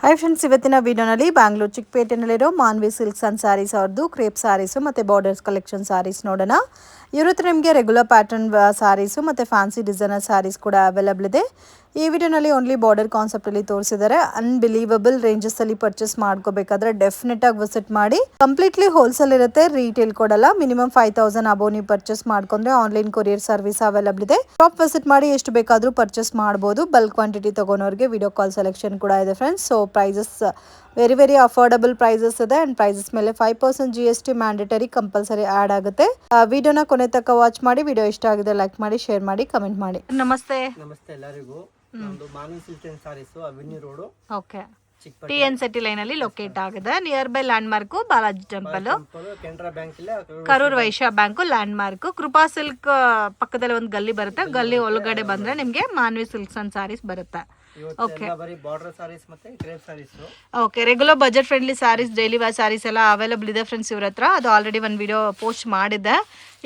Hi friends, ಇವತ್ತಿನ ವಿಡಿಯೋನಲ್ಲಿ ಬ್ಯಾಂಗ್ಳೂರ್ ಚಿಕ್ಕಪೇಟೆನಲ್ಲಿರೋ ಮಾನ್ವಿ ಸಿಲ್ಕ್ಸ್ ಅಂಡ್ ಸ್ಯಾರೀಸ್ ಅವ್ರದ್ದು ಕ್ರೇಪ್ ಸ್ಯಾರೀಸು ಮತ್ತು ಬಾರ್ಡರ್ಸ್ ಕಲೆಕ್ಷನ್ ಸ್ಯಾರೀಸ್ ನೋಡೋಣ. ಇವ್ರ ಹತ್ರ ನಿಮಗೆ ರೆಗ್ಯುಲರ್ ಪ್ಯಾಟರ್ನ್ ಸ್ಯಾರೀಸು ಮತ್ತು ಫ್ಯಾನ್ಸಿ ಡಿಸೈನರ್ ಸ್ಯಾರೀಸ್ ಕೂಡ ಅವೈಲಬಲ್ ಇದೆ. ಈ ವಿಡಿಯೋನಲ್ಲಿ ಓನ್ಲಿ ಬಾರ್ಡರ್ ಕಾನ್ಸೆಪ್ಟಲ್ಲಿ ತೋರಿಸಿದ್ದಾರೆ. ಅನ್ಬಿಲೀವಬಲ್ ರೇಂಜಸ್ಸಲ್ಲಿ ಪರ್ಚೇಸ್ ಮಾಡ್ಕೋಬೇಕಾದ್ರೆ ಡೆಫಿನೆಟ್ ಆಗಿ ವಿಸಿಟ್ ಮಾಡಿ. ಕಂಪ್ಲೀಟ್ಲಿ ಹೋಲ್ಸೇಲ್ ಇರುತ್ತೆ, ರೀಟೇಲ್ ಕೊಡಲ್ಲ. ಮಿನಿಮಮ್ 5000 ಅಬೋ ನೀವು ಪರ್ಚೇಸ್ ಮಾಡ್ಕೊಂಡ್ರೆ ಆನ್ಲೈನ್ ಕೊರಿಯರ್ ಸರ್ವಿಸ್ ಅವೈಲಬಲ್ ಇದೆ. ಶಾಪ್ ವಿಸಿಟ್ ಮಾಡಿ ಎಷ್ಟು ಬೇಕಾದರೂ ಪರ್ಚೇಸ್ ಮಾಡ್ಬೋದು. ಬಲ್ಕ್ ಕ್ವಾಂಟಿಟಿ ತಗೊಳೋರಿಗೆ ವಿಡಿಯೋ ಕಾಲ್ ಸೆಲೆಕ್ಷನ್ ಕೂಡ ಇದೆ friends. So prices very affordable prices ಇದೆ ಅಂಡ್ ಪ್ರೈಸಸ್ ಮೇಲೆ 5% GST ಮ್ಯಾಂಡೇಟರಿ ಕಂಪಲ್ಸರಿ ಆಡ್ ಆಗುತ್ತೆ. ವಿಡಿಯೋನ ಕೊನೆ ತನಕ ವಾಚ್ ಮಾಡಿ. ವಿಡಿಯೋ ಇಷ್ಟ ಆಗಿದೆ ಲೈಕ್ ಮಾಡಿ, ಶೇರ್ ಮಾಡಿ, ಕಮೆಂಟ್ ಮಾಡಿ. ನಮಸ್ತೆ ಎಲ್ಲರಿಗೂ. ನಮ್ದು Manvi silk and saris avenue road, okay, TN city line ಅಲ್ಲಿ ಲೊಕೇಟ್ ಆಗಿದೆ. Nearby landmark Balaji temple, Canara bank, Karur Vysya bank landmark. Krupa silk ಪಕ್ಕದಲ್ಲಿ ಒಂದು ಗಲ್ಲಿ ಬರುತ್ತೆ. ಗಲ್ಲಿ ಒಳಗಡೆ ಬಂದ್ರೆ ನಿಮ್ಗೆ ಮಾನ್ವಿ ಸಿಲ್ಕ್ಸ್ ಅಂಡ್ ಸಾರೀಸ್ ಬರುತ್ತೆ. Okay, regular budget friendly saris, daily wear saris ಎಲ್ಲ ಅವೈಲಬಲ್ ಇದೆ ಫ್ರೆಂಡ್ಸ್ ಇವ್ರ ಹತ್ರ. ಅದು ಆಲ್ರೆಡಿ ಒಂದು ವಿಡಿಯೋ ಪೋಸ್ಟ್ ಮಾಡಿದ್ದೆ.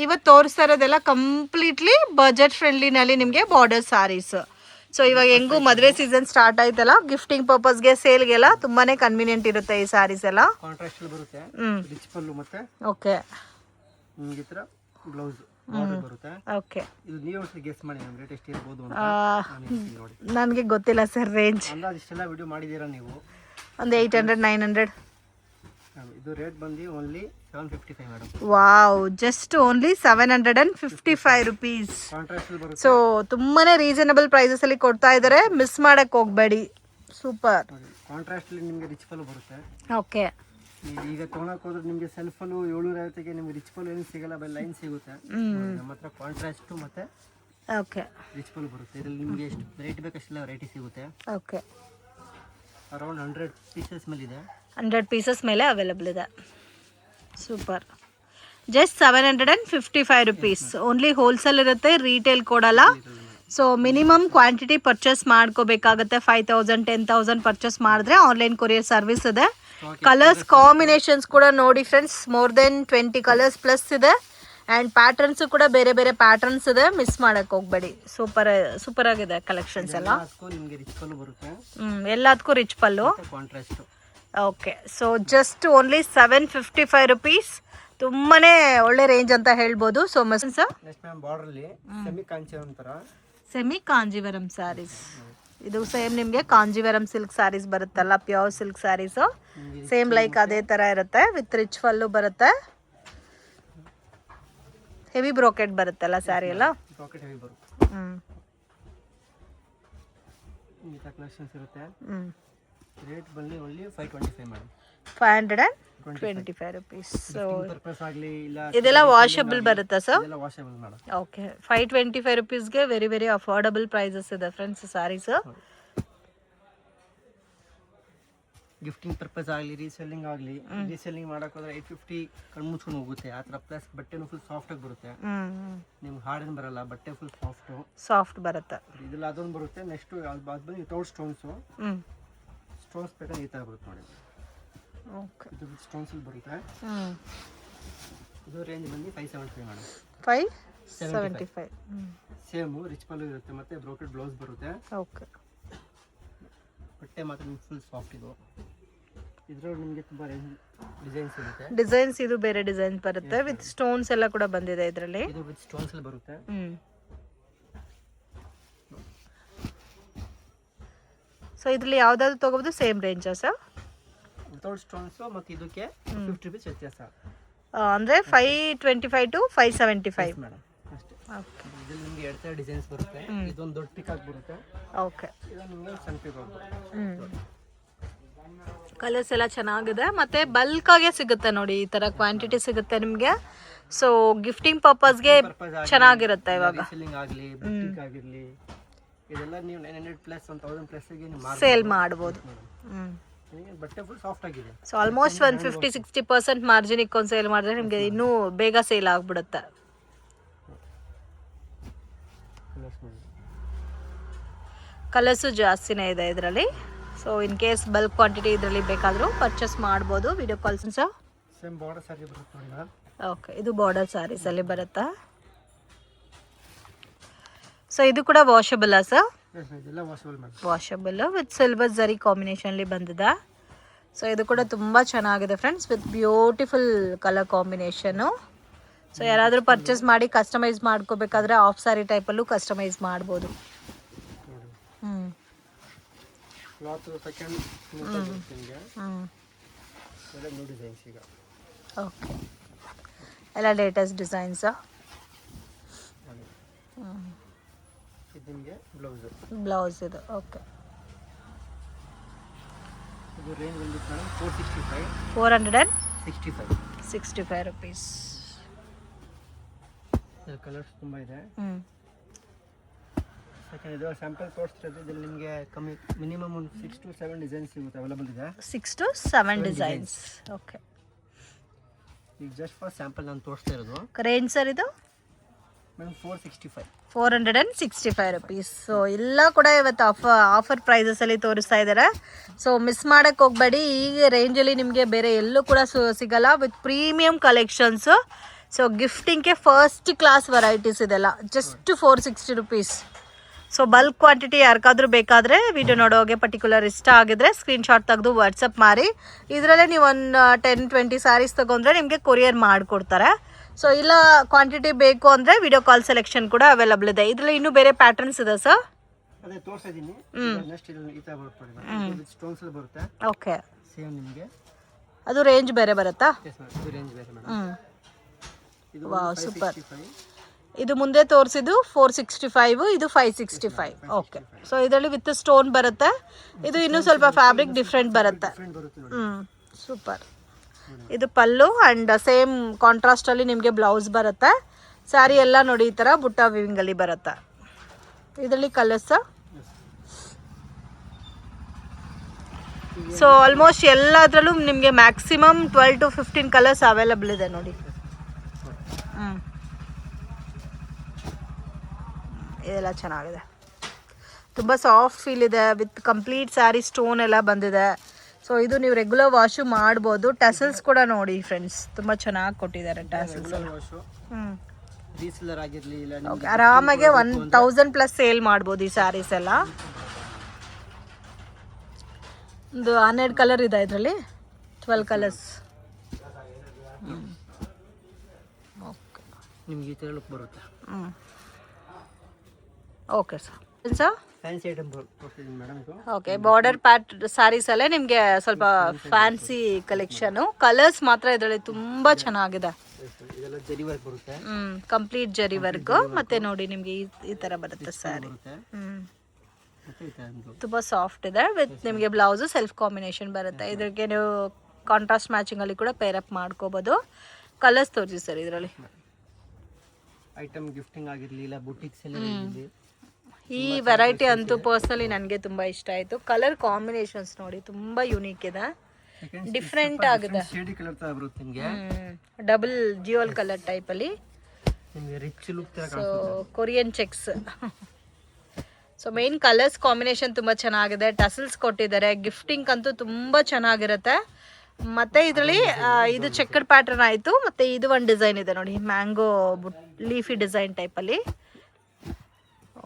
ಇವತ್ತು ತೋರಿಸ್ತಾ ಇರೋದೆಲ್ಲ ಕಂಪ್ಲೀಟ್ಲಿ ಬಜೆಟ್ ಫ್ರೆಂಡ್ಲಿನಲ್ಲಿ ನಿಮಗೆ ಬಾರ್ಡರ್ ಸ್ಯಾರೀಸ್. ಸೊ ಇವಾಗ ಹೆಂಗೂ ಮದುವೆ ಸೀಸನ್ ಸ್ಟಾರ್ಟ್ ಆಯ್ತಲ್ಲ, ಗಿಫ್ಟಿಂಗ್ ಪರ್ಪಸ್ಗೆ, ಸೇಲ್ಗೆಲ್ಲ ತುಂಬಾನೇ ಕನ್ವೀನಿಯಂಟ್ ಇರುತ್ತೆ ಈ ಸ್ಯಾರೀಸ್ ಎಲ್ಲ. ಓಕೆ, ನನಗೆ ಗೊತ್ತಿಲ್ಲ ಸರ್ ರೇಂಜ್. ಒಂದು 800-900. ಇದು ರೇಟ್ ಬಂದು only 755 madam. Wow, just only 755 rupees. So ತುಂಬಾನೇ ರೀಸನಬಲ್ ಪ್ರೈಸಸ್ ಅಲ್ಲಿ ಕೊಡ್ತಾ ಇದ್ದಾರೆ. ಮಿಸ್ ಮಾಡಕ್ ಹೋಗ್ಬೇಡಿ. ಸೂಪರ್. ಕಾಂಟ್ರಾಸ್ಟ್ ಅಲ್ಲಿ ನಿಮಗೆ ರಿಚ್ ಪಲ್ಲು ಬರುತ್ತೆ. ಓಕೆ, ಈಗ ತೊಗೊಳಕ್ ಹೋದ್ರೆ ನಿಮಗೆ ಸೆಲ್ಫ್ ಅಲ್ಲೂ 750ಗೆ ನಿಮಗೆ ರಿಚ್ ಪಲ್ಲು ಏನು ಸಿಗಲ್ಲ, ಬೈ ಲೈನ್ ಸಿಗುತ್ತೆ. ನಮ್ಮ ಹತ್ರ ಕಾಂಟ್ರಾಸ್ಟ್ ಮತ್ತೆ ಓಕೆ ರಿಚ್ ಪಲ್ಲು ಬರುತ್ತೆ. ಇದರಲ್ಲಿ ನಿಮಗೆ ಎಷ್ಟು ರೇಟ್ ಬೇಕಷ್ಟೆಲ್ಲ ವೆರೈಟಿ ಸಿಗುತ್ತೆ. ಓಕೆ, ಅರೌಂಡ್ 100 ಪೀಸಸ್ ಮೇಲೆ ಇದೆ. 100 ಪೀಸಸ್ ಮೇಲೆ ಅವೈಲಬಲ್ ಇದೆ. Super. Just 755 rupees. Only wholesale ಇರುತ್ತೆ, ರೀಟೇಲ್ ಕೊಡಲ್ಲ. ಸೊ ಮಿನಿಮಮ್ ಕ್ವಾಂಟಿಟಿ ಪರ್ಚೇಸ್ ಮಾಡ್ಕೋಬೇಕಾಗುತ್ತೆ. 5000 10,000 ಪರ್ಚೇಸ್ ಮಾಡಿದ್ರೆ ಆನ್ಲೈನ್ ಕೊರಿಯರ್ ಸರ್ವಿಸ್ ಇದೆ. ಕಲರ್ಸ್ ಕಾಂಬಿನೇಷನ್ಸ್ ಕೂಡ ನೋಡಿ friends, more than 20 colours plus ಇದೆ. ಆ್ಯಂಡ್ ಪ್ಯಾಟರ್ನ್ಸ್ ಕೂಡ ಬೇರೆ ಬೇರೆ ಪ್ಯಾಟರ್ನ್ಸ್ ಇದೆ. ಮಿಸ್ ಮಾಡಕ್ ಹೋಗ್ಬೇಡಿ. ಸೂಪರ್ ಆಗಿದೆ ಕಲೆಕ್ಷನ್ಸ್ ಎಲ್ಲ. ಎಲ್ಲದಕ್ಕೂ rich pallu. Okay, so just only 755 rupees. ತುಂಬಾನೇ ಒಳ್ಳೆ ರೇಂಜ್ ಅಂತ ಹೇಳ್ಬೋದು. So semi Kanjeevaram sarees. ಇದು ಸೇಮ್ ನಿಮಗೆ ಕಾಂಜೀವರಂ ಸಿಲ್ಕ್ ಸ್ಯಾರೀಸ್ ಬರುತ್ತಲ್ಲ, pure silk sarees. Same like ಅದೇ ಥರ ಇರುತ್ತೆ. ವಿತ್ ರಿಚ್ ಪಲ್ಲು ಬರುತ್ತೆ. ಹೆವಿ ಬ್ರೋಕೆಟ್ ಬರುತ್ತಲ್ಲ ಸ್ಯಾರಿ ಎಲ್ಲ. ರೇಟ್ ಬಂದು ಓನ್ಲಿ 525 ಮೇಡಂ. 525 ರುಪೀಸ್. ಸೊ ಇದೆಲ್ಲ ವಾಷಬಲ್ ಬರುತ್ತಾ ಸರ್? Washable madam. ಓಕೆ, 525 ರುಪೀಸ್ಗೆ ವೆರಿ ಅಫೋರ್ಡಬಲ್ ಪ್ರೈಸಸ್ ಇದೆ ಫ್ರೆಂಡ್ಸ್ ಸ್ಯಾರೀಸ್. ಗಿಫ್ಟಿಂಗ್ ಪರ್ಪಸ್ ಆಗಲಿ, ರೀಸೆಲ್ಲಿಂಗ್ ಆಗಲಿ. ರೀಸೆಲ್ಲಿಂಗ್ ಮಾಡಕ್ ಹೋದ್ರೆ 850 ಕಣ್ಣು ಮುಚ್ಕೊಂಡು ಹೋಗುತ್ತೆ ಆ ಥರ. ಪ್ಲಸ್ ಬಟ್ಟೆನೂ ಫುಲ್ ಸಾಫ್ಟ್ ಆಗಿ ಬರುತ್ತೆ. ನಿಮ್ಗೆ ಹಾರ್ಡನ್ ಬರಲ್ಲ, ಬಟ್ಟೆ ಫುಲ್ ಸಾಫ್ಟ್ ಬರುತ್ತೆ. ಇದೆಲ್ಲ ಅದೊಂದು ಬರುತ್ತೆ. ನೆಕ್ಸ್ಟ್ ಅದು ಬಂದು ವಿತೌಟ್ ಸ್ಟೋನ್ಸು. ಸ್ಟೋನ್ಸ್ ಬೇಕಾದ್ರೆ ಈ ಥರ ಬರುತ್ತೆ ನೋಡಿ. ಓಕೆ, ಇದು ಸ್ಟೋನ್ಸ್ ಬರುತ್ತೆ. ಇದು ರೇಂಜ್ ಬಂದು 575 ಮೇಡಮ್. 575. ಸೇಮು ರಿಚ್ ಪಲ್ಲು ಇರುತ್ತೆ, ಮತ್ತೆ ಬ್ರೋಕೆಡ್ ಬ್ಲೌಸ್ ಬರುತ್ತೆ. ಓಕೆ, ಬಟ್ಟೆ ಮಾತ್ರ ನಿಮ್ಗೆ ಫುಲ್ ಸಾಫ್ಟ್. ಇದು ಇದರಲ್ಲಿ ನಿಮಗೆ ತುಂಬ ಡಿಸೈನ್ಸ್ ಇರುತ್ತೆ. ಡಿಸೈನ್ಸ್ ಇದು ಬೇರೆ ಡಿಸೈನ್ಸ್ ಬರುತ್ತೆ. ವಿತ್ ಸ್ಟೋನ್ಸ್ ಎಲ್ಲ ಕೂಡ ಬಂದಿದೆ ಇದರಲ್ಲಿ. ಇದು ವಿತ್ ಸ್ಟೋನ್ಸ್ ಎಲ್ಲ ಬರುತ್ತೆ. ಸೊ ಇದರಲ್ಲಿ ಯಾವ್ದಾದ್ರು ತಗೋಬಹುದು ಸೇಮ್ ರೇಂಜಾ ಸರ್? ವಿತೌಟ್ ಸ್ಟೋನ್ಸ್ ಮತ್ತೆ ಇದಕ್ಕೆ 50 ರೂಪೀಸ್ ವ್ಯತ್ಯಾಸ. ಅಂದ್ರೆ 525 to 575 ಮೇಡಮ್ ಅಷ್ಟೇ. ಓಕೆ, ಇದರಲ್ಲಿ ನಿಮಗೆ ಎರಡು ಥರ ಡಿಸೈನ್ಸ್ ಬರುತ್ತೆ. ಇದೊಂದು ದೊಡ್ಡ ಪಿಕಾಕ್ ಬರುತ್ತೆ. ಓಕೆ, ಇದು ನಿಮಗೆ ಸಣ್ಣ ಪಿಕಾಕ್ ಬರುತ್ತೆ. ಕಲರ್ಸ್ ಎಲ್ಲ ಚೆನ್ನಾಗಿದೆ. ಮತ್ತೆ ಬಲ್ಕ್ ಆಗಿ ಸಿಗುತ್ತೆ ನೋಡಿ, ಈ ತರ ಕ್ವಾಂಟಿಟಿ ಸಿಗುತ್ತೆ ನಿಮಗೆ. ಸೊ ಗಿಫ್ಟಿಂಗ್ ಪರ್ಪಸ್ಗೆ ಚೆನ್ನಾಗಿರುತ್ತೆ. ಇವಾಗ ಸೆಲ್ಲಿಂಗ್ ಆಗಲಿ, ಬುಟಿಕ್ ಆಗಿರಲಿ, ಇದೆಲ್ಲ ನೀವು 900 ಪ್ಲಸ್ 1000 ಪ್ಲಸ್ ಗೆ ನೀವು ಸೇಲ್ ಮಾಡಬಹುದು. ಬಟ್ಟೆ ಫುಲ್ ಸಾಫ್ಟ್ ಆಗಿದೆ. ಸೊ ಆಲ್ಮೋಸ್ಟ್ 150-60% ಮಾರ್ಜಿನ್ ಇಕ್ಕೊಂಡು ಸೇಲ್ ಮಾಡಿದ್ರೆ ನಿಮಗೆ ಇನ್ನೂ ಬೇಗ ಸೇಲ್ ಆಗ್ಬಿಡುತ್ತೆ. ಕಲರ್ಸು ಜಾಸ್ತಿನೇ ಇದೆ ಇದರಲ್ಲಿ. So in case bulk quantity ಇದರಲ್ಲಿ ಬೇಕಾದರೂ ಪರ್ಚೇಸ್ ಮಾಡ್ಬೋದು. Video calls sir same border sari ಬರುತ್ತೆ ನೋಡಿ ಮೇಡಮ್. ಓಕೆ, ಇದು ಬಾರ್ಡರ್ ಸ್ಯಾರೀಸ್ ಅಲ್ಲಿ ಬರುತ್ತಾ? ಸೊ ಇದು ಕೂಡ ವಾಷಬಲ್ ಸರ್? ಇದೆಲ್ಲ washable madam. Washable with silver ಜರಿ ಕಾಂಬಿನೇಷನ್ಲಿ ಬಂದಿದೆ. ಸೊ ಇದು ಕೂಡ ತುಂಬ ಚೆನ್ನಾಗಿದೆ friends, with beautiful colour combination. So ಯಾರಾದರೂ ಪರ್ಚೇಸ್ ಮಾಡಿ ಕಸ್ಟಮೈಸ್ ಮಾಡ್ಕೋಬೇಕಾದ್ರೆ ಆಫ್ ಸ್ಯಾರಿ ಟೈಪಲ್ಲೂ ಕಸ್ಟಮೈಸ್ ಮಾಡ್ಬೋದು. ಕ್ಲಾತ್ ಸೆಕೆಂಡ್ ಸ್ಮೂತ್ ಆಗುತ್ತೆ ನಿಮಗೆ. ಎಲ್ಲ ನ್ಯೂ ಡಿಸೈನ್ಸ್ ಈಗ. ಓಕೆ, ಎಲ್ಲ ಲೇಟೆಸ್ಟ್ ಡಿಸೈನ್ಸ್. ಇದು ನಿಮಗೆ ಬ್ಲೌಸ್ ಇದು. ಓಕೆ, ಇದು ರೇಂಜ್ ಬಂದಿತ್ತು ಮೇಡಮ್ 465. 465 ರುಪೀಸ್. ಕಲರ್ಸ್ ತುಂಬ ಇದೆ. ಸೆಕೆಂಡ್ ಇದು ಸ್ಯಾಂಪಲ್ ತೋರಿಸ್ತಿರೋದು. ಇದರಲ್ಲಿ ನಿಮಗೆ ಕಮ್ಮಿ ಮಿನಿಮಮ್ ಒಂದು 6 to 7 ಡಿಸೈನ್ಸ್ ಸಿಗುತ್ತೆ, ಅವೈಲೇಬಲ್ ಇದೆ. 6 to 7 ಡಿಸೈನ್ಸ್. ಓಕೆ, ಈಗ ಜಸ್ಟ್ ಫಾರ್ ಸ್ಯಾಂಪಲ್ ನಾನು ತೋರಿಸ್ತಾ ಇರೋದು. ರೇಂಜ್ ಸರ್ ಇದು ಮೇಡಮ್ 465. 465 ರುಪೀಸ್. ಸೊ ಎಲ್ಲ ಕೂಡ ಇವತ್ತು ಆಫರ್ ಪ್ರೈಸಸಲ್ಲಿ ತೋರಿಸ್ತಾ ಇದ್ದಾರೆ. ಸೊ ಮಿಸ್ ಮಾಡೋಕ್ಕೆ ಹೋಗಬೇಡಿ. ಈ ರೇಂಜಲ್ಲಿ ನಿಮಗೆ ಬೇರೆ ಎಲ್ಲೂ ಕೂಡ ಸಿಗಲ್ಲ, ವಿತ್ ಪ್ರೀಮಿಯಂ ಕಲೆಕ್ಷನ್ಸು. ಸೊ ಗಿಫ್ಟಿಂಗ್ಗೆ ಫಸ್ಟ್ ಕ್ಲಾಸ್ ವೆರೈಟೀಸ್ ಇದೆಲ್ಲ. Just 460 rupees. So bulk quantity ಯಾರಿಗಾದ್ರೂ ಬೇಕಾದರೆ ವಿಡಿಯೋ ನೋಡೋಗೆ ಪರ್ಟಿಕ್ಯುಲರ್ ಇಷ್ಟ ಆಗಿದ್ರೆ ಸ್ಕ್ರೀನ್ಶಾಟ್ ತೆಗೆದು ವಾಟ್ಸಪ್ ಮಾಡಿ. ಇದರಲ್ಲೇ ನೀವು ಒಂದು 10-20 ಸ್ಯಾರೀಸ್ ತೊಗೊಂಡ್ರೆ ನಿಮಗೆ ಕೊರಿಯರ್ ಮಾಡಿಕೊಡ್ತಾರೆ. ಸೊ ಇಲ್ಲ ಕ್ವಾಂಟಿಟಿ ಬೇಕು ಅಂದರೆ ವಿಡಿಯೋ ಕಾಲ್ ಸೆಲೆಕ್ಷನ್ ಕೂಡ ಅವೈಲಬಲ್ ಇದೆ. ಇದರಲ್ಲಿ ಇನ್ನೂ ಬೇರೆ ಪ್ಯಾಟರ್ನ್ಸ್ ಇದೆ ಸರ್. ಅದೇ ತೋರಿಸ್ತಾ ಇದ್ದೀನಿ. ನೆಕ್ಸ್ಟ್ ಈ ಥರ ಬರುತ್ತೆ, ಸ್ಟೋನ್ಸ್ ಅಲ್ಲಿ ಬರುತ್ತೆ. ಓಕೆ, ಸೇಮ್ ನಿಮಗೆ ಅದು ರೇಂಜ್ ಬೇರೆ ಬರುತ್ತಾ? ಇದು ರೇಂಜ್ ಬೇರೆ ಮೇಡಮ್. ಇದು ವಾವ್, ಸೂಪರ್. ಇದು ಮುಂದೆ ತೋರಿಸಿದ್ದು 465, ಇದು 565. ಓಕೆ, ಸೊ ಇದರಲ್ಲಿ ವಿತ್ ಸ್ಟೋನ್ ಬರುತ್ತೆ. ಇದು ಇನ್ನೂ ಸ್ವಲ್ಪ ಫ್ಯಾಬ್ರಿಕ್ ಡಿಫ್ರೆಂಟ್ ಬರುತ್ತೆ. ಸೂಪರ್. ಇದು ಪಲ್ಲು ಆ್ಯಂಡ್ ಸೇಮ್ ಕಾಂಟ್ರಾಸ್ಟಲ್ಲಿ ನಿಮಗೆ ಬ್ಲೌಸ್ ಬರುತ್ತೆ. ಸ್ಯಾರಿ ಎಲ್ಲ ನೋಡಿ ಈ ಥರ ಬುಟ್ಟ ವಿವಿಂಗಲ್ಲಿ ಬರುತ್ತೆ. ಇದರಲ್ಲಿ ಕಲರ್ಸ್. ಸೊ ಆಲ್ಮೋಸ್ಟ್ ಎಲ್ಲದರಲ್ಲೂ ನಿಮಗೆ ಮ್ಯಾಕ್ಸಿಮಮ್ 12 to 15 ಕಲರ್ಸ್ ಅವೈಲಬಲ್ ಇದೆ ನೋಡಿ. ಇದೆಲ್ಲ ಚೆನ್ನಾಗಿದೆ, ತುಂಬ ಸಾಫ್ಟ್ ಫೀಲ್ ಇದೆ. ವಿತ್ ಕಂಪ್ಲೀಟ್ ಸ್ಯಾರಿ ಸ್ಟೋನ್ ಎಲ್ಲ ಬಂದಿದೆ. ಸೊ ಇದು ನೀವು ರೆಗ್ಯುಲರ್ ವಾಶು ಮಾಡ್ಬೋದು. ಟಸಲ್ಸ್ ಕೂಡ ನೋಡಿ ಫ್ರೆಂಡ್ಸ್, ತುಂಬ ಚೆನ್ನಾಗಿ ಕೊಟ್ಟಿದ್ದಾರೆ ಟಸಲ್ಸ್. ಆರಾಮಾಗೆ 1000+ ಸೇಲ್ ಮಾಡ್ಬೋದು ಈ ಸ್ಯಾರೀಸ್ ಎಲ್ಲ. ಒಂದು 12 ಕಲರ್ ಇದೆ ಇದರಲ್ಲಿ, 12 ಕಲರ್ಸ್. ಓಕೆ, ನಿಮಗೆ ಈ ಥರ ಲುಕ್ ಬರುತ್ತೆ. Okay sir. ಫ್ಯಾನ್ಸಿ ಐಟಮ್ ತೋರಿಸ್ತಿದ್ದೀನಿ ಮೇಡಮ್. ಇದು ಓಕೆ, ಬಾರ್ಡರ್ ಪ್ಯಾಟ್ ಸ್ಯಾರೀಸ್ ಅಲ್ಲೇ ನಿಮಗೆ ಸ್ವಲ್ಪ ಫ್ಯಾನ್ಸಿ ಕಲೆಕ್ಷನು. ಕಲರ್ಸ್ ಮಾತ್ರ ಇದರಲ್ಲಿ ತುಂಬ ಚೆನ್ನಾಗಿದೆ. ಇದೆಲ್ಲ ಜರಿ ವರ್ಕ್ ಬರುತ್ತೆ. ಕಂಪ್ಲೀಟ್ ಜರಿ ವರ್ಕ್. ಮತ್ತೆ ನೋಡಿ ನಿಮಗೆ ಈ ಥರ ಬರುತ್ತೆ ಸ್ಯಾರಿ. ತುಂಬ ಸಾಫ್ಟ್ ಇದೆ. ವಿತ್ ನಿಮಗೆ ಬ್ಲೌಸು ಸೆಲ್ಫ್ ಕಾಂಬಿನೇಷನ್ ಬರುತ್ತೆ. ಇದಕ್ಕೆ ನೀವು ಕಾಂಟ್ರಾಸ್ಟ್ ಮ್ಯಾಚಿಂಗಲ್ಲಿ ಕೂಡ ಪೇರ್ ಅಪ್ ಮಾಡ್ಕೋಬೋದು. ಕಲರ್ಸ್ ತೋರಿಸಿ ಸರ್ ಇದರಲ್ಲಿ. ಐಟಮ್ ಗಿಫ್ಟಿಂಗ್ ಆಗಿರಲಿ, ಇಲ್ಲ ಬುಟಿಕ್ಸ್ ಎಲ್ಲ ಇರಲಿ, ಈ ವೆರೈಟಿ ಅಂತೂ ಪರ್ಸ್ನಲಿ ನನಗೆ ತುಂಬ ಇಷ್ಟ ಆಯಿತು. ಕಲರ್ ಕಾಂಬಿನೇಷನ್ಸ್ ನೋಡಿ ತುಂಬ ಯೂನಿಕ್ ಇದೆ, ಡಿಫ್ರೆಂಟ್ ಆಗಿದೆ. ಶೇಡಿ ಕಲರ್ ತರ ಬರುತ್ತೆ ನಿಮಗೆ. ಡಬಲ್ ಜಿಯೋಲ್ ಕಲರ್ ಟೈಪಲ್ಲಿ ನಿಮಗೆ ರಿಚ್ ಲುಕ್ ತರ so Korean cheques. So main colours combination ತುಂಬ ಚೆನ್ನಾಗಿದೆ. ಟಸಲ್ಸ್ ಕೊಟ್ಟಿದ್ದಾರೆ. ಗಿಫ್ಟಿಂಗ್ ಅಂತೂ ತುಂಬ ಚೆನ್ನಾಗಿರುತ್ತೆ. ಮತ್ತು ಇದರಲ್ಲಿ ಇದು ಚೆಕ್ಕಡ್ ಪ್ಯಾಟರ್ನ್ ಆಯಿತು. ಮತ್ತು ಇದು ಒಂದು ಡಿಸೈನ್ ಇದೆ ನೋಡಿ, ಮ್ಯಾಂಗೋ ಲೀಫಿ ಡಿಸೈನ್ ಟೈಪಲ್ಲಿ.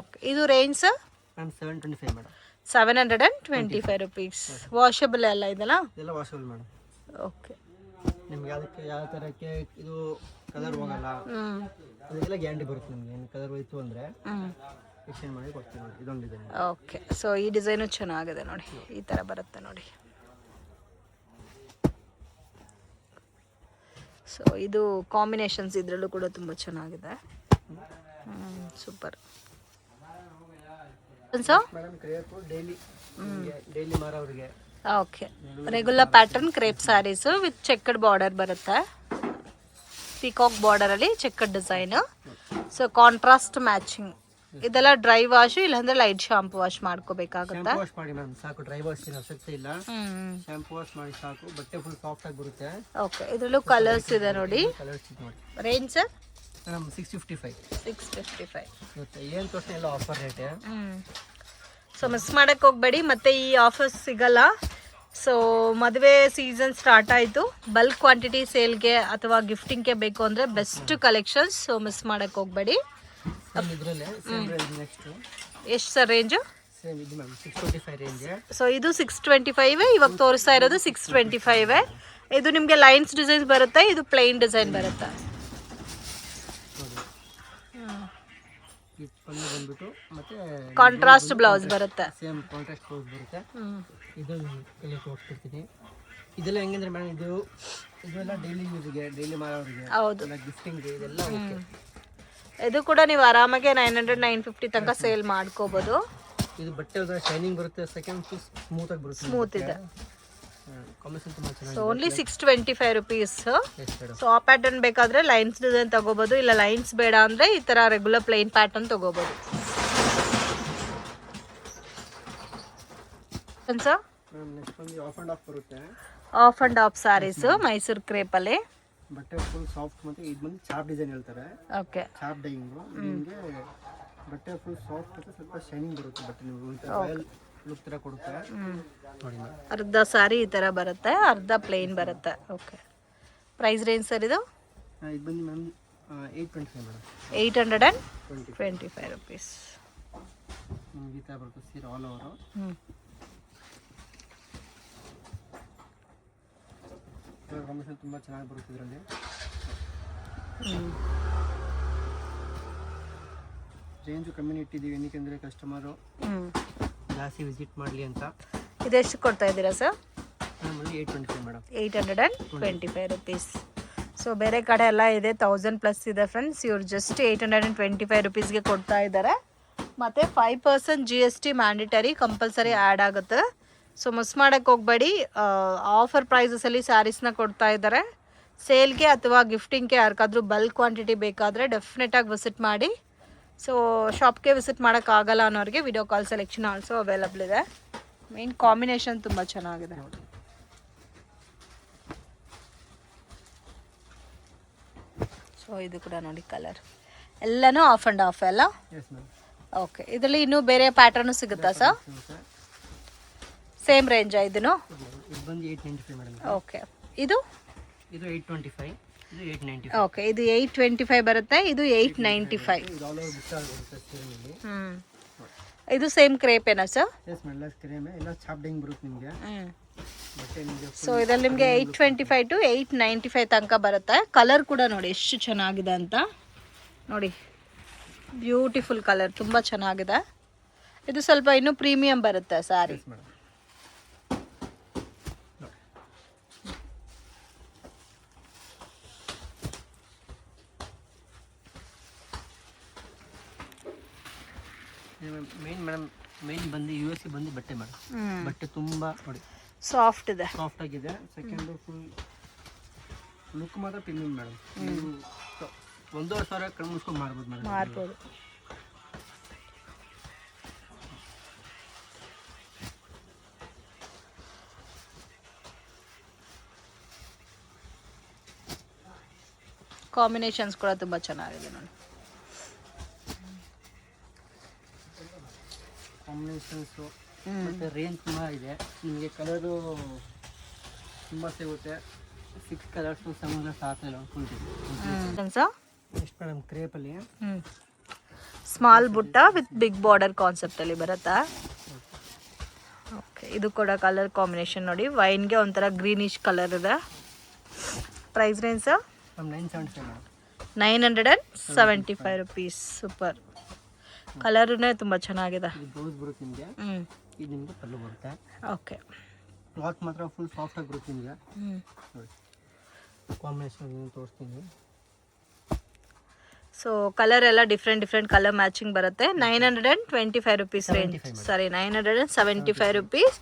ಓಕೆ, ಇದು range sir 725 madam. 725 rupees. Washable ಎಲ್ಲ ಇದೆಲ್ಲ? ಇದೆಲ್ಲ ವಾಷಬಲ್ ಮೇಡಮ್. ಓಕೆ, ನಿಮ್ಗೆ ಅದಕ್ಕೆ ಯಾವ ಥರಕ್ಕೆ ಇದು ಕಲರ್ ಹೋಗಲ್ಲ, ಅದಕ್ಕೆಲ್ಲ ಗ್ಯಾರಂಟಿ ಬರುತ್ತೆ. ನಿಮಗೆ ಏನು ಕಲರ್ ಹೋಯ್ತು ಅಂದರೆ ಎಕ್ಸ್ಚೇಂಜ್ ಮಾಡಿ ಕೊಡ್ತೀವಿ ನೋಡಿ. ಇದೊಂದು ಡಿಸೈನ್. ಓಕೆ, ಸೊ ಈ ಡಿಸೈನು ಚೆನ್ನಾಗಿದೆ ನೋಡಿ, ಈ ಥರ ಬರುತ್ತೆ ನೋಡಿ. ಸೊ ಇದು ಕಾಂಬಿನೇಷನ್ಸ್ ಇದರಲ್ಲೂ ಕೂಡ ತುಂಬ ಚೆನ್ನಾಗಿದೆ. ಸೂಪರ್. ಮೇಡಮ್ ಕ್ರೇಪು ಡೈಲಿ ಮಾರೋರಿಗೆ. Okay, regular pattern crepe sarees with checked border ಬರುತ್ತೆ. ಪಿಕಾಕ್ ಬಾರ್ಡರಲ್ಲಿ checked design. So contrast matching. ಇದೆಲ್ಲ ಡ್ರೈ ವಾಶ್ ಇಲ್ಲಾಂದ್ರೆ ಲೈಟ್ ಶಾಂಪು ವಾಶ್ ಮಾಡ್ಕೋಬೇಕಾಗುತ್ತೆ. ವಾಶ್ ಮಾಡಿ ಮ್ಯಾಮ್ ಸಾಕು, ಡ್ರೈ ವಾಶ್ ಏನು ಅವಶ್ಯಕತೆ ಇಲ್ಲ. ಶಾಂಪು ವಾಶ್ ಮಾಡಿ ಸಾಕು, ಬಟ್ಟೆ ಫುಲ್ ಸಾಫ್ಟ್ ಆಗಿ ಬರುತ್ತೆ. ಓಕೆ, ಇದರಲ್ಲೂ ಕಲರ್ಸ್ ಇದೆ ನೋಡಿ. ಕಲರ್ಸ್ ಇದೆ ನೋಡಿ. Range sir madam 655. 655. ಮತ್ತೆ ಏನು ತೋರಿಸ್ತಾ ಎಲ್ಲ ಆಫರ್ ರೇಟ್. ಸೊ ಮಿಸ್ ಮಾಡೋಕ್ಕೆ ಹೋಗಬೇಡಿ, ಮತ್ತೆ ಈ ಆಫರ್ಸ್ ಸಿಗಲ್ಲ. ಸೊ ಮದುವೆ ಸೀಸನ್ ಸ್ಟಾರ್ಟ್ ಆಯಿತು. ಬಲ್ಕ್ ಕ್ವಾಂಟಿಟಿ ಸೇಲ್ಗೆ ಅಥವಾ ಗಿಫ್ಟಿಂಗ್ಗೆ ಬೇಕು ಅಂದರೆ ಬೆಸ್ಟ್ ಕಲೆಕ್ಷನ್ಸ್. ಸೊ ಮಿಸ್ ಮಾಡೋಕ್ಕೆ ಹೋಗಬೇಡಿ. ಇದರಲ್ಲೇ ನೆಕ್ಸ್ಟ್ ಎಷ್ಟು ಸರ್ ರೇಂಜು? ಸೇಮ್ ಇದು ಮ್ಯಾಮ್ 625 ರೇಂಜ್. ಸೊ ಇದು 625, ಇವಾಗ ತೋರಿಸ್ತಾ ಇರೋದು 625. ಇದು ನಿಮಗೆ ಲೈನ್ಸ್ ಡಿಸೈನ್ಸ್ ಬರುತ್ತೆ, ಇದು ಪ್ಲೈನ್ ಡಿಸೈನ್ ಬರುತ್ತೆ. ಇದು ಪಲ್ಲು ಬಂದ್ಬಿಟ್ಟು ಮತ್ತೆ ಕಾಂಟ್ರಾಸ್ಟ್ ಬ್ಲೌಸ್ ಬರುತ್ತೆ. ಸೇಮ್ ಕಾಂಟ್ರಾಸ್ಟ್ ಬ್ಲೌಸ್ ಬರುತ್ತೆ. ಇದೊಂದು ಕಲರ್ ತೋರಿಸ್ತಿರ್ತೀನಿ. ಇದೆಲ್ಲ ಹೆಂಗಂದ್ರೆ ಮೇಡಮ್ ಇದೆಲ್ಲ ಡೈಲಿ ಯೂಸ್ಗೆ, ಡೈಲಿ ಮಾರೋರಿಗೆ, ಹೌದು, ಗಿಫ್ಟಿಂಗ್ ಇದೆಲ್ಲ ಓಕೆ. ಇದು ಕೂಡ ನೀವು ಆರಾಮಾಗಿ 900 950 ತನಕ ಸೇಲ್ ಮಾಡ್ಕೋಬಹುದು. ಇದು ಬಟ್ಟೆ ಶೈನಿಂಗ್ ಬರುತ್ತೆ, ಸೆಕೆಂಡ್ ಸ್ಮೂತ್ ಆಗಿ ಬರುತ್ತೆ, ಸ್ಮೂತ್ ಇದೆ. ಕಾಂಬಿನೇಷನ್ ತುಂಬಾ ಚೆನ್ನಾಗಿದೆ. So only 625 rupees. ಸೊ ಆ ಪ್ಯಾಟರ್ನ್ ಬೇಕಾದ್ರೆ ಲೈನ್ಸ್ ಡಿಸೈನ್ ತಗೋಬಹುದು, ಇಲ್ಲ ಲೈನ್ಸ್ ಬೇಡ ಅಂದ್ರೆ ಈ ತರ ರೆಗ್ಯುಲರ್ ಪ್ಲೇನ್ ಪ್ಯಾಟರ್ನ್ ತಗೋಬಹುದು. ಸರ್ ನೆಕ್ಸ್ಟ್ ಒಂದು ಆಫ್ ಅಂಡ್ ಆಫ್ ಬರುತ್ತೆ. Half and half sarees Mysuru crepe ಅಲ್ಲಿ. ಬಟ್ಟೆ ಫುಲ್ ಸಾಫ್ಟ್, ಮತ್ತೆ ಇದು ಬಂದು ಚಾಪ್ ಡಿಸೈನ್ ಹೇಳ್ತಾರೆ. ಓಕೆ, ಚಾಪ್ ಡೈಯಿಂಗ್. ನಿಮಗೆ ಬಟ್ಟೆ ಫುಲ್ ಸಾಫ್ಟ್ ಮತ್ತೆ ಸ್ವಲ್ಪ ಶೈನಿಂಗ್ ಬರುತ್ತೆ. ಬಟ್ಟೆ ನೀವು ಲುಕ್ ತರ ಕೊಡುತ್ತೆ ನೋಡಿ. ಅರ್ಧ ಸಾರಿ ಈ ತರ ಬರುತ್ತೆ, ಅರ್ಧ ಪ್ಲೇನ್ ಬರುತ್ತೆ. ಓಕೆ, ಪ್ರೈಸ್ ರೇಂಜ್ ಸರ್ ಇದು? ಇದು ಬಂದು ಮ್ಯಾಮ್ 825 ಮೇಡಮ್. 825 ರುಪೀಸ್. ನಿಮ್ಗೆ ಈ ಥರ ಬರುತ್ತೆ ಸೀರೆ ಆಲ್ ಓವರ್. ಕಾಂಬಿನೇಷನ್ ತುಂಬ ಚೆನ್ನಾಗಿ ಬರುತ್ತೆ ಇದರಲ್ಲಿ. ರೇಂಜು ಕಮ್ಮಿ ಇಟ್ಟಿದ್ದೀವಿ, ಏನಕ್ಕೆ ಕಸ್ಟಮರು ಜಾಸ್ತಿ ವಿಸಿಟ್ ಮಾಡಲಿ ಅಂತ. ಇದೆಷ್ಟು ಕೊಡ್ತಾ ಇದ್ದೀರಾ ಸರ್? ನಮ್ಮಲ್ಲಿ 825 ಮೇಡಮ್. 825 ರುಪೀಸ್. ಸೊ ಬೇರೆ ಕಡೆ ಎಲ್ಲ ಇದೆ 1000 ಪ್ಲಸ್ ಇದೆ ಫ್ರೆಂಡ್ಸ್. ಇವ್ರು ಜಸ್ಟ್ 825 ರುಪೀಸ್ಗೆ ಕೊಡ್ತಾ ಇದ್ದಾರೆ. ಮತ್ತು 5% GST ಮ್ಯಾಂಡೇಟರಿ ಕಂಪಲ್ಸರಿ ಆ್ಯಡ್ ಆಗುತ್ತೆ. ಸೊ ಮಿಸ್ ಮಾಡೋಕ್ಕೆ ಹೋಗಬೇಡಿ. ಆಫರ್ ಪ್ರೈಸಸಲ್ಲಿ ಸ್ಯಾರೀಸ್ನ ಕೊಡ್ತಾ ಇದ್ದಾರೆ. ಸೇಲ್ಗೆ ಅಥವಾ ಗಿಫ್ಟಿಂಗ್ಗೆ ಯಾರಿಗಾದ್ರೂ ಬಲ್ಕ್ ಕ್ವಾಂಟಿಟಿ ಬೇಕಾದರೆ ಡೆಫಿನೆಟಾಗಿ ವಿಸಿಟ್ ಮಾಡಿ. ಸೊ ಶಾಪ್ಗೆ ವಿಸಿಟ್ ಮಾಡೋಕ್ಕಾಗಲ್ಲ ಅನ್ನೋರಿಗೆ video call selection also available ಇದೆ. ಮೇನ್ ಕಾಂಬಿನೇಷನ್ ತುಂಬ ಚೆನ್ನಾಗಿದೆ. ಸೊ ಇದು ಕೂಡ ನೋಡಿ ಕಲರ್ ಎಲ್ಲನೂ ಆಫ್ ಆ್ಯಂಡ್ ಆಫ್ ಅಲ್ಲ? ಓಕೆ, ಇದರಲ್ಲಿ ಇನ್ನೂ ಬೇರೆ ಪ್ಯಾಟರ್ನು ಸಿಗುತ್ತಾ ಸರ್? ಸೇಮ್ ರೇಂಜಾ ಇದನ್ನು? ಇದು ಬಂದು 895 ಮೇಡಮ್. ಓಕೆ, ಇದು 825, ಇದು 895. ಓಕೆ, ಇದು 825 ಬರುತ್ತೆ, ಇದು 895. ಇದು ಸೇಮ್ ಕ್ರೇಪ್ ಏನಾ ಸರ್? ಎಸ್ ಮೇಡಮ್, ಎಲ್ಲ ಕ್ರೇಮ್, ಎಲ್ಲ ಚಾಪ್ ಡೈಯಿಂಗ್ ಬರುತ್ತೆ ನಿಮಗೆ. ಸೊ ಇದರಲ್ಲಿ ನಿಮಗೆ 825 to 895 ತನಕ ಬರುತ್ತೆ. ಕಲರ್ ಕೂಡ ನೋಡಿ ಎಷ್ಟು ಚೆನ್ನಾಗಿದೆ ಅಂತ ನೋಡಿ. ಬ್ಯೂಟಿಫುಲ್ ಕಲರ್, ತುಂಬ ಚೆನ್ನಾಗಿದೆ. ಇದು ಸ್ವಲ್ಪ ಇನ್ನೂ ಪ್ರೀಮಿಯಂ ಬರುತ್ತೆ ಸ್ಯಾರಿ. ಮೇನ್ ಬಂದು US ಬಂದು ಬಟ್ಟೆ ಮೇಡಮ್. ಬಟ್ಟೆ ತುಂಬ ನೋಡಿ ಸಾಫ್ಟ್ ಇದೆ, ಸಾಫ್ಟ್ ಆಗಿದೆ. ಸೆಕೆಂಡ್ ಫುಲ್ ಲುಕ್ ಮಾತ್ರ ಪ್ರೀಮಿಯಂ ಮೇಡಮ್. ನೀವು 1,500 ಕಡಿಮೆ ಮುಗಿಸ್ಕೊಂಡು ಮಾಡ್ಬೋದು ಮೇಡಮ್. ಮಾರ್ಬೋದು. ಕಾಂಬಿನೇಷನ್ಸ್ ಕೂಡ ತುಂಬ ಚೆನ್ನಾಗಿದೆ ನೋಡಿ. ಕಾಂಬಿನೇಷನ್ಸು ಮತ್ತು ರೇಂಜ್ ತುಂಬ ಇದೆ. ನಿಮಗೆ ಕಲರು ತುಂಬ ಸಿಗುತ್ತೆ. 6 ಕಲರ್ಸ್ 7 ಕಲರ್ಸ್ ಆಗ್ತಾಯಿಲ್ಲ ಫುಲ್. ನೆಕ್ಸ್ಟ್ ಮೇಡಮ್ ಕ್ರೇಪಲ್ಲಿ small butta with big border ಕಾನ್ಸೆಪ್ಟಲ್ಲಿ ಬರುತ್ತಾ? ಓಕೆ, ಇದು ಕೂಡ ಕಲರ್ ಕಾಂಬಿನೇಷನ್ ನೋಡಿ. ವೈನ್ಗೆ ಒಂಥರ ಗ್ರೀನಿಶ್ ಕಲರ್ ಇದೆ. Price range sir? 975 madam. 975 rupees. Super, ಕಲರೇ ತುಂಬ ಚೆನ್ನಾಗಿದೆ. ಇದು ಬ್ಲೌಸ್ ಬರುತ್ತೆ ನಿಮಗೆ. ಇದು ನಿಮಗೆ ಪಲ್ಲು ಬರುತ್ತೆ. ಓಕೆ, ಕ್ಲಾತ್ ಮಾತ್ರ ಫುಲ್ ಸಾಫ್ಟ್ ಆಗಿ ಬರುತ್ತೆ ನಿಮಗೆ. ಕಾಂಬಿನೇಷನ್ ತೋರಿಸ್ತೀನಿ. ಸೊ ಕಲರ್ ಎಲ್ಲ ಡಿಫ್ರೆಂಟ್ ಕಲರ್ ಮ್ಯಾಚಿಂಗ್ ಬರುತ್ತೆ. 925 ರುಪೀಸ್ ರೇಂಜ್, ಸಾರಿ 975 ರುಪೀಸ್.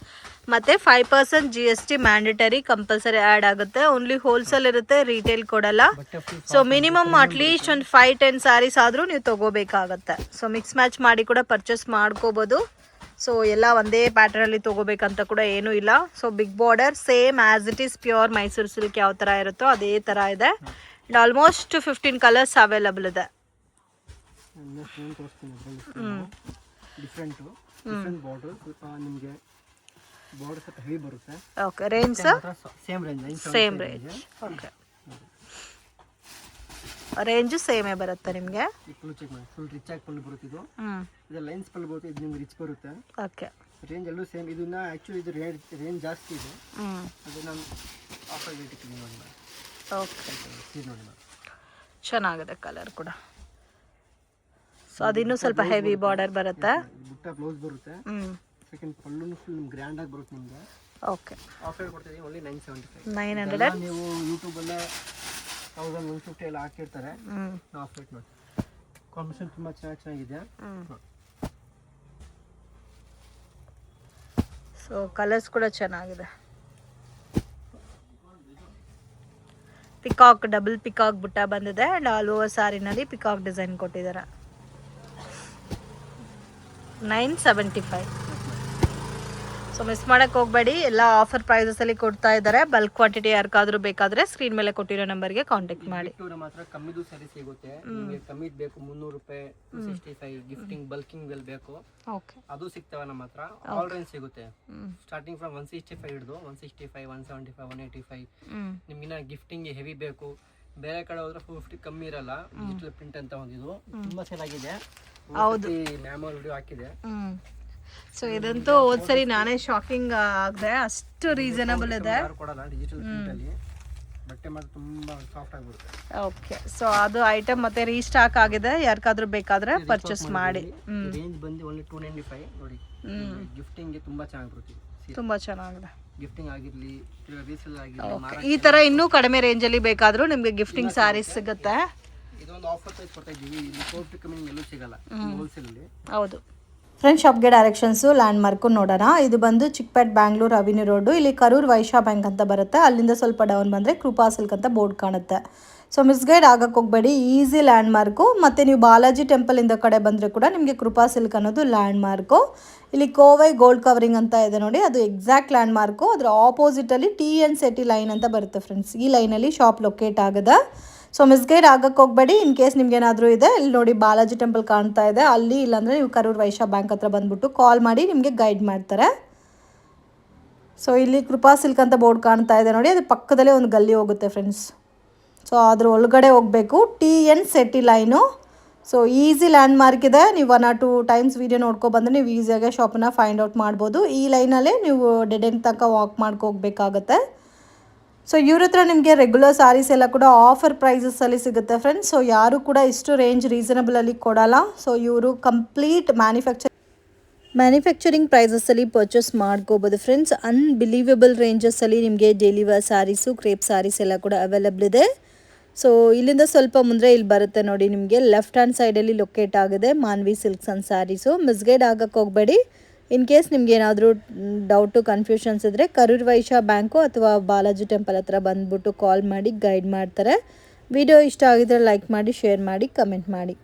ಮತ್ತು 5% GST ಮ್ಯಾಂಡೇಟರಿ ಕಂಪಲ್ಸರಿ ಆ್ಯಡ್ ಆಗುತ್ತೆ. ಓನ್ಲಿ ಹೋಲ್ಸೇಲ್ ಇರುತ್ತೆ, ರಿಟೇಲ್ ಕೊಡಲ್ಲ. ಸೊ ಮಿನಿಮಮ್ ಅಟ್ಲೀಸ್ಟ್ ಒಂದು 5-10 ಸ್ಯಾರೀಸ್ ಆದರೂ ನೀವು ತೊಗೋಬೇಕಾಗತ್ತೆ. ಸೊ ಮಿಕ್ಸ್ ಮ್ಯಾಚ್ ಮಾಡಿ ಕೂಡ ಪರ್ಚೇಸ್ ಮಾಡ್ಕೋಬೋದು. ಸೊ ಎಲ್ಲ ಒಂದೇ ಪ್ಯಾಟರ್ನಲ್ಲಿ ತೊಗೋಬೇಕಂತ ಕೂಡ ಏನೂ ಇಲ್ಲ. So big border same as it is pure Mysore silk ಯಾವ ಥರ ಇರುತ್ತೋ ಅದೇ ಥರ ಇದೆ. ಅಂಡ್ ಆಲ್ಮೋಸ್ಟ್ 15 ಕಲರ್ಸ್ ಅವೈಲಬಲ್ ಇದೆ. ಡಿಫ್ರೆಂಟ್ ಬಾರ್ಡರ್, ಸ್ವಲ್ಪ ನಿಮಗೆ ಬಾರ್ಡರ್ ಸ್ವಲ್ಪ ಹೆವಿ ಬರುತ್ತೆ. Okay, range sir? Same range. Same range. Okay, range ಸೇಮೇ ಬರುತ್ತೆ ನಿಮಗೆ. ಈ ಪಲ್ಲು ಚೆಕ್ ಮಾಡಿ, ಫುಲ್ ರಿಚ್ ಆಗಿ ಪಲ್ಲು ಬರುತ್ತೆ ಇದು. ಹ್ಞೂ ಇದು ಲೈನ್ಸ್ ಪಲ್ಲು ಬರುತ್ತೆ, ಇದು ನಿಮ್ಗೆ ರಿಚ್ ಬರುತ್ತೆ. ಓಕೆ. ರೇಂಜ್ ಎಲ್ಲೂ ಸೇಮ್. ಇದನ್ನ ಆ್ಯಕ್ಚುಲಿ ಇದು ರೇಂಜ್ ಜಾಸ್ತಿ ಇದೆ. ಹ್ಞೂ ಅದು ನಾನು ಆಫರ್ ರೇಟ್ ಇಟ್ಟಿದ್ದೀನಿ ನೋಡಿ ಮೇಡಮ್. ಓಕೆ, ಇದು ನೋಡಿ ಮೇಡಮ್, ಚೆನ್ನಾಗಿದೆ ಕಲರ್ ಕೂಡ. ಸೊ ಅದಿನ್ನೂ ಸ್ವಲ್ಪ ಹೆವಿ ಬಾರ್ಡರ್ ಬರುತ್ತೆ. ಬುಟ್ಟ ಬ್ಲೌಸ್ ಬರುತ್ತೆ. ಹ್ಞೂ ಸೆಕೆಂಡ್ ಪಲ್ಲುನು ಫುಲ್ ನಿಮ್ಗೆ ಗ್ರ್ಯಾಂಡ್ ಆಗಿ ಬರುತ್ತೆ ನಿಮಗೆ. ಓಕೆ. ಆಫರ್ ಕೊಡ್ತಿದ್ದೀವಿ ಓನ್ಲಿ 975. 900. ನೀವು ಯೂಟ್ಯೂಬಲ್ಲೇ 1150 ಎಲ್ಲ ಹಾಕಿರ್ತಾರೆ. ಹ್ಞೂ ಆಫ್ ರೇಟ್ ನೋಡಿ. ಕಾಂಬಿನೇಷನ್ ತುಂಬ ಚೆನ್ನಾಗಿದೆ. ಸೊ ಕಲರ್ಸ್ ಕೂಡ ಚೆನ್ನಾಗಿದೆ. ಪಿಕಾಕ್, ಡಬಲ್ ಪಿಕಾಕ್ ಬುಟ್ಟ ಬಂದಿದೆ ಆ್ಯಂಡ್ ಆಲ್ ಓವರ್ ಸಾರಿನಲ್ಲಿ ಪಿಕಾಕ್ ಡಿಸೈನ್ ಕೊಟ್ಟಿದ್ದಾರೆ. 975. ಸೊ ಮಿಸ್ ಮಾಡೋಕ್ಕೆ ಹೋಗಬೇಡಿ, ಎಲ್ಲ ಆಫರ್ ಪ್ರೈಸಸಲ್ಲಿ ಕೊಡ್ತಾ ಇದ್ದಾರೆ. ಬಲ್ಕ್ ಕ್ವಾಂಟಿಟಿ ಯಾರಿಗಾದ್ರೂ ಬೇಕಾದರೆ ಸ್ಕ್ರೀನ್ ಮೇಲೆ ಕೊಟ್ಟಿರೋ ನಂಬರ್ಗೆ ಕಾಂಟ್ಯಾಕ್ಟ್ ಮಾಡಿ. ಮಾತ್ರ ಕಮ್ಮಿದು ಸ್ಯಾರಿ ಸಿಗುತ್ತೆ ನಿಮಗೆ. ಕಮ್ಮಿದು ಬೇಕು 300 ರೂಪಾಯಿ, 265. ಗಿಫ್ಟಿಂಗ್ ಬಲ್ಕಿಂಗ್ ವೆಲ್ ಬೇಕು, ಓಕೆ, ಅದು ಸಿಗ್ತವೆ ನಮ್ಮ ಹತ್ರ. ಆಲ್ ರೇಂಜ್ ಸಿಗುತ್ತೆ, ಸ್ಟಾರ್ಟಿಂಗ್ ಫ್ರಮ್ 165 ಹಿಡಿದು 165, 175, 185. ನಿಮ್ಗಿನ್ನ ಗಿಫ್ಟಿಂಗ್ ಹೆವಿ ಬೇಕು, ಬೇರೆ ಕಡೆ ಹೋದ್ರೆ 50 ಕಮ್ಮಿ ಇರಲ್ಲ. ಡಿಜಿಟಲ್ ಪ್ರಿಂಟ್ ಅಂತ ಒಂದಿದು ತುಂಬಾ ಸೇಲ್ ಆಗಿದೆ. ಹೌದು, ಮ್ಯಾಮಲ್ ವಿಡಿಯೋ ಹಾಕಿದೆ. ಸೊ ಇದಂತೂ ಹೋದ್ಸರಿ ನಾನೇ ಶಾಕಿಂಗ್ ಆಗಿದೆ, ಅಷ್ಟು ರೀಸನಬಲ್ ಇದೆ. ಕೊಡಲ್ಲ ಡಿಜಿಟಲ್ ಪ್ರಿಂಟ್ ಅಲ್ಲಿ, ಬಟ್ಟೆ ಮಾತ್ರ ತುಂಬಾ ಸಾಫ್ಟ್ ಆಗಿರುತ್ತೆ. ಓಕೆ, ಸೊ ಅದು ಐಟಮ್ ಮತ್ತೆ ರೀಸ್ಟಾಕ್ ಆಗಿದೆ, ಯಾರಿಗಾದ್ರೂ ಬೇಕಾದ್ರೆ ಪರ್ಚೇಸ್ ಮಾಡಿ. ರೇಂಜ್ ಬಂದು ಓನ್ಲಿ 295 ನೋಡಿ. ಗಿಫ್ಟಿಂಗ್ ಗೆ ತುಂಬಾ ಚೆನ್ನಾಗಿ ಬರುತ್ತೆ, ತುಂಬಾ ಚೆನ್ನಾಗಿದೆ. ಗಿಫ್ಟಿಂಗ್ ಆಗಿರ್ಲಿ, ರೀಸೇಲ್ ಆಗಿರ್ಲಿ, ಈ ತರ ಇನ್ನೂ ಕಡಿಮೆ ರೇಂಜ್ ಅಲ್ಲಿ ಬೇಕಾದ್ರೂ ನಿಮ್ಗೆ ಗಿಫ್ಟಿಂಗ್ ಸ್ಯಾರೀಸ್ ಸಿಗುತ್ತೆ. ಇದೊಂದು ಆಫರ್ ಪ್ರೈಸ್ ಕೊಡ್ತಾ ಇದ್ದೀವಿ. ಇಲ್ಲಿ 450 ಕಮ್ಮಿ ಎಲ್ಲೂ ಸಿಗಲ್ಲ ಹೋಲ್ಸೇಲ್ ಅಲ್ಲಿ. ಹೌದು ಫ್ರೆಂಡ್ಸ್, ಶಾಪ್ಗೆ ಡೈರೆಕ್ಷನ್ಸು ಲ್ಯಾಂಡ್ ಮಾರ್ಕು ನೋಡೋಣ. ಇದು ಬಂದು ಚಿಕ್ಕಪೇಟ್ ಬ್ಯಾಂಗ್ಳೂರು ಅವಿನ್ಯೂ ರೋಡು. ಇಲ್ಲಿ ಕರೂರ್ ವೈಶ್ಯ ಬ್ಯಾಂಕ್ ಅಂತ ಬರುತ್ತೆ, ಅಲ್ಲಿಂದ ಸ್ವಲ್ಪ ಡೌನ್ ಬಂದರೆ ಕೃಪಾ ಸಿಲ್ಕ್ ಅಂತ ಬೋರ್ಡ್ ಕಾಣುತ್ತೆ. ಸೊ ಮಿಸ್ಗೈಡ್ ಆಗಕ್ಕೆ ಹೋಗಬೇಡಿ, ಈಸಿ ಲ್ಯಾಂಡ್ ಮಾರ್ಕು. ಮತ್ತು ನೀವು ಬಾಲಾಜಿ ಟೆಂಪಲ್ ಇಂದ ಕಡೆ ಬಂದರೆ ಕೂಡ ನಿಮಗೆ ಕೃಪಾ ಸಿಲ್ಕ್ ಅನ್ನೋದು ಲ್ಯಾಂಡ್ ಮಾರ್ಕು. ಇಲ್ಲಿ ಕೋವೈ ಗೋಲ್ಡ್ ಕವರಿಂಗ್ ಅಂತ ಇದೆ ನೋಡಿ, ಅದು ಎಕ್ಸಾಕ್ಟ್ ಲ್ಯಾಂಡ್ ಮಾರ್ಕು. ಅದರ ಆಪೋಸಿಟಲ್ಲಿ TN City ಲೈನ್ ಅಂತ ಬರುತ್ತೆ ಫ್ರೆಂಡ್ಸ್. ಈ ಲೈನಲ್ಲಿ ಶಾಪ್ ಲೊಕೇಟ್ ಆಗಿದೆ. ಸೊ ಮಿಸ್ಗೈಡ್ ಆಗಕ್ಕೆ ಹೋಗಬೇಡಿ. ಇನ್ ಕೇಸ್ ನಿಮ್ಗೇನಾದರೂ ಇದೆ, ಇಲ್ಲಿ ನೋಡಿ ಬಾಲಾಜಿ ಟೆಂಪಲ್ ಕಾಣ್ತಾ ಇದೆ, ಅಲ್ಲಿ ಇಲ್ಲಾಂದರೆ ನೀವು ಕರೂರ್ ವೈಶ್ಯ ಬ್ಯಾಂಕ್ ಹತ್ರ ಬಂದುಬಿಟ್ಟು ಕಾಲ್ ಮಾಡಿ, ನಿಮಗೆ ಗೈಡ್ ಮಾಡ್ತಾರೆ. ಸೊ ಇಲ್ಲಿ ಕೃಪಾ ಸಿಲ್ಕ್ ಅಂತ ಬೋರ್ಡ್ ಕಾಣ್ತಾ ಇದೆ ನೋಡಿ, ಅದು ಪಕ್ಕದಲ್ಲೇ ಒಂದು ಗಲ್ಲಿ ಹೋಗುತ್ತೆ ಫ್ರೆಂಡ್ಸ್. ಸೊ ಅದ್ರ ಒಳಗಡೆ ಹೋಗಬೇಕು, TN City line. So easy land mark ಇದೆ. ನೀವು 1 or 2 ಟೈಮ್ಸ್ ವೀಡಿಯೋ ನೋಡ್ಕೊಬಂದರೆ ನೀವು ಈಸಿಯಾಗಿ ಶಾಪನ್ನು ಫೈಂಡ್ ಔಟ್ ಮಾಡ್ಬೋದು. ಈ ಲೈನಲ್ಲೇ ನೀವು ಡೆಡ್ ಎಂಡ್ ತನಕ ವಾಕ್ ಹೋಗಬೇಕಾಗತ್ತೆ. ಸೊ ಇವ್ರ ಹತ್ರ ನಿಮಗೆ ರೆಗ್ಯುಲರ್ ಸ್ಯಾರೀಸ್ ಎಲ್ಲ ಕೂಡ ಆಫರ್ ಪ್ರೈಸಸಲ್ಲಿ ಸಿಗುತ್ತೆ ಫ್ರೆಂಡ್ಸ್. ಸೊ ಯಾರು ಕೂಡ ಇಷ್ಟು ರೇಂಜ್ ರೀಸನಬಲಲ್ಲಿ ಕೊಡಲ್ಲ. ಸೊ ಇವರು ಕಂಪ್ಲೀಟ್ ಮ್ಯಾನುಫ್ಯಾಕ್ಚರಿಂಗ್ ಪ್ರೈಸಸಲ್ಲಿ ಪರ್ಚೇಸ್ ಮಾಡ್ಕೋಬೋದು ಫ್ರೆಂಡ್ಸ್. ಅನ್ಬಿಲೀವಬಲ್ ರೇಂಜಸ್ಸಲ್ಲಿ ನಿಮಗೆ daily wear sarees, crepe sarees ಎಲ್ಲ ಕೂಡ ಅವೈಲಬಲ್ ಇದೆ. ಸೊ ಇಲ್ಲಿಂದ ಸ್ವಲ್ಪ ಮುಂದೆ ಇಲ್ಲಿ ಬರುತ್ತೆ ನೋಡಿ, ನಿಮಗೆ ಲೆಫ್ಟ್ ಹ್ಯಾಂಡ್ ಸೈಡಲ್ಲಿ ಲೊಕೇಟ್ ಆಗಿದೆ Manvi silks and sarees. Misguide ಆಗಕ್ಕೆ ಹೋಗಬೇಡಿ. ಇನ್ ಕೇಸ್ ನಿಮ್ಗೆ ಏನಾದರೂ ಡೌಟು, ಕನ್ಫ್ಯೂಷನ್ಸ್ ಇದ್ದರೆ ಕರೂರ್ ವೈಶ್ಯ ಬ್ಯಾಂಕು ಅಥವಾ ಬಾಲಾಜಿ ಟೆಂಪಲ್ ಹತ್ರ ಬಂದುಬಿಟ್ಟು ಕಾಲ್ ಮಾಡಿ ಗೈಡ್ ಮಾಡ್ತಾರೆ. ವಿಡಿಯೋ ಇಷ್ಟ ಆಗಿದ್ರೆ ಲೈಕ್ ಮಾಡಿ, ಶೇರ್ ಮಾಡಿ, ಕಮೆಂಟ್ ಮಾಡಿ.